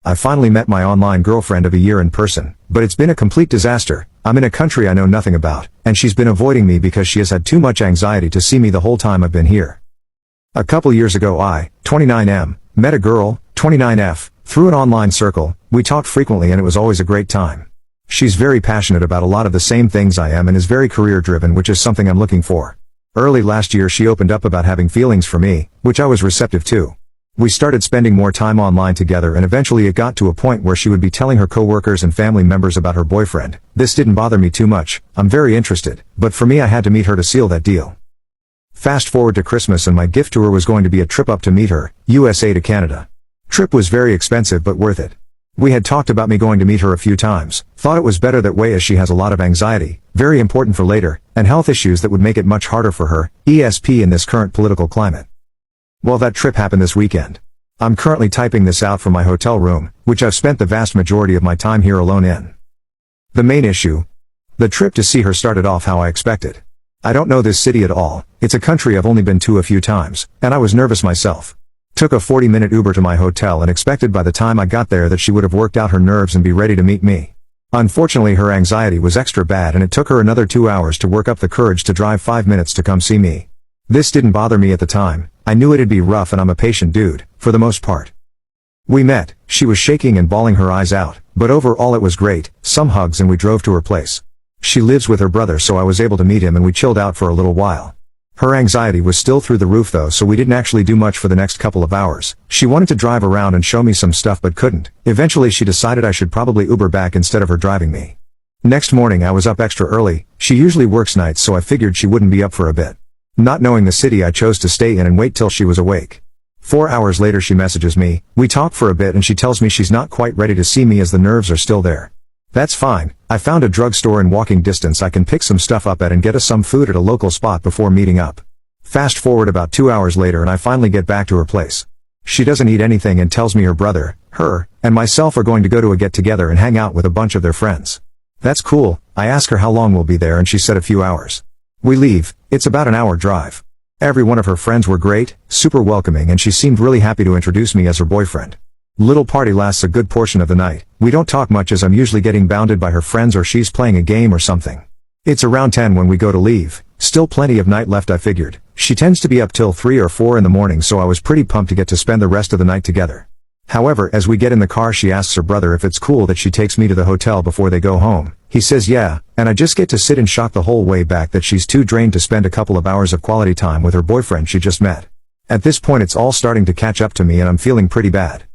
I finally met my online girlfriend of a year in person, but it's been a complete disaster. I'm in a country I know nothing about, and she's been avoiding me because she has had too much anxiety to see me the whole time I've been here. A couple years ago I, 29M, met a girl, 29F, through an online circle. We talked frequently and it was always a great time. She's very passionate about a lot of the same things I am and is very career driven, which is something I'm looking for. Early last year she opened up about having feelings for me, which I was receptive to. We started spending more time online together and eventually it got to a point where she would be telling her coworkers and family members about her boyfriend. This didn't bother me too much. I'm very interested, but for me I had to meet her to seal that deal. Fast forward to Christmas and my gift to her was going to be a trip up to meet her, USA to Canada. Trip was very expensive but worth it. We had talked about me going to meet her a few times, thought it was better that way as she has a lot of anxiety, very important for later, and health issues that would make it much harder for her, ESP in this current political climate. Well, that trip happened this weekend. I'm currently typing this out from my hotel room, which I've spent the vast majority of my time here alone in. The main issue. The trip to see her started off how I expected. I don't know this city at all, it's a country I've only been to a few times, and I was nervous myself. Took a 40-minute Uber to my hotel and expected by the time I got there that she would have worked out her nerves and be ready to meet me. Unfortunately her anxiety was extra bad and it took her another 2 hours to work up the courage to drive 5 minutes to come see me. This didn't bother me at the time. I knew it'd be rough and I'm a patient dude, for the most part. We met, she was shaking and bawling her eyes out, but overall it was great, some hugs and we drove to her place. She lives with her brother so I was able to meet him and we chilled out for a little while. Her anxiety was still through the roof though so we didn't actually do much for the next couple of hours. She wanted to drive around and show me some stuff but couldn't. Eventually she decided I should probably Uber back instead of her driving me. Next morning I was up extra early, she usually works nights so I figured she wouldn't be up for a bit. Not knowing the city I chose to stay in and wait till she was awake. 4 hours later she messages me, we talk for a bit and she tells me she's not quite ready to see me as the nerves are still there. That's fine, I found a drugstore in walking distance I can pick some stuff up at and get us some food at a local spot before meeting up. Fast forward about 2 hours later and I finally get back to her place. She doesn't eat anything and tells me her brother, her, and myself are going to go to a get-together and hang out with a bunch of their friends. That's cool. I ask her how long we'll be there and she said a few hours. We leave, it's about an hour drive. Every one of her friends were great, super welcoming and she seemed really happy to introduce me as her boyfriend. Little party lasts a good portion of the night. We don't talk much as I'm usually getting bounded by her friends or she's playing a game or something. It's around 10 when we go to leave, still plenty of night left I figured. She tends to be up till 3 or 4 in the morning so I was pretty pumped to get to spend the rest of the night together. However, as we get in the car she asks her brother if it's cool that she takes me to the hotel before they go home. He says yeah, and I just get to sit in shock the whole way back that she's too drained to spend a couple of hours of quality time with her boyfriend she just met. At this point it's all starting to catch up to me and I'm feeling pretty bad.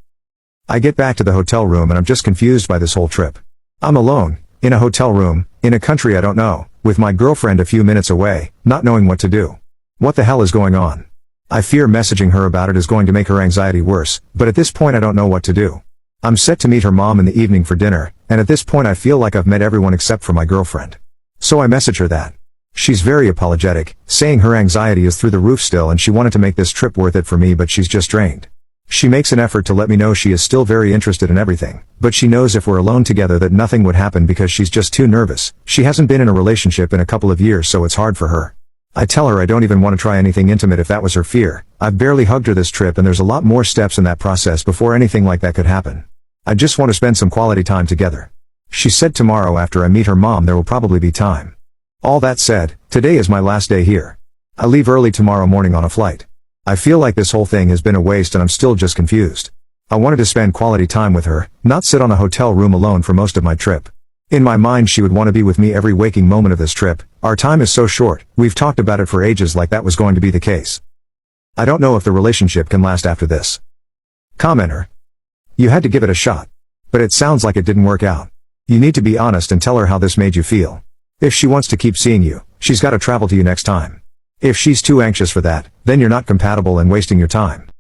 I get back to the hotel room and I'm just confused by this whole trip. I'm alone, in a hotel room, in a country I don't know, with my girlfriend a few minutes away, not knowing what to do. What the hell is going on? I fear messaging her about it is going to make her anxiety worse, but at this point I don't know what to do. I'm set to meet her mom in the evening for dinner, and at this point I feel like I've met everyone except for my girlfriend. So I message her that. She's very apologetic, saying her anxiety is through the roof still and she wanted to make this trip worth it for me but she's just drained. She makes an effort to let me know she is still very interested in everything, but she knows if we're alone together that nothing would happen because she's just too nervous. She hasn't been in a relationship in a couple of years so it's hard for her. I tell her I don't even want to try anything intimate if that was her fear. I've barely hugged her this trip and there's a lot more steps in that process before anything like that could happen. I just want to spend some quality time together. She said tomorrow after I meet her mom there will probably be time. All that said, today is my last day here. I leave early tomorrow morning on a flight. I feel like this whole thing has been a waste and I'm still just confused. I wanted to spend quality time with her, not sit on a hotel room alone for most of my trip. In my mind she would want to be with me every waking moment of this trip. Our time is so short, we've talked about it for ages like that was going to be the case. I don't know if the relationship can last after this. Commenter. You had to give it a shot. But it sounds like it didn't work out. You need to be honest and tell her how this made you feel. If she wants to keep seeing you, she's got to travel to you next time. If she's too anxious for that, then you're not compatible and wasting your time.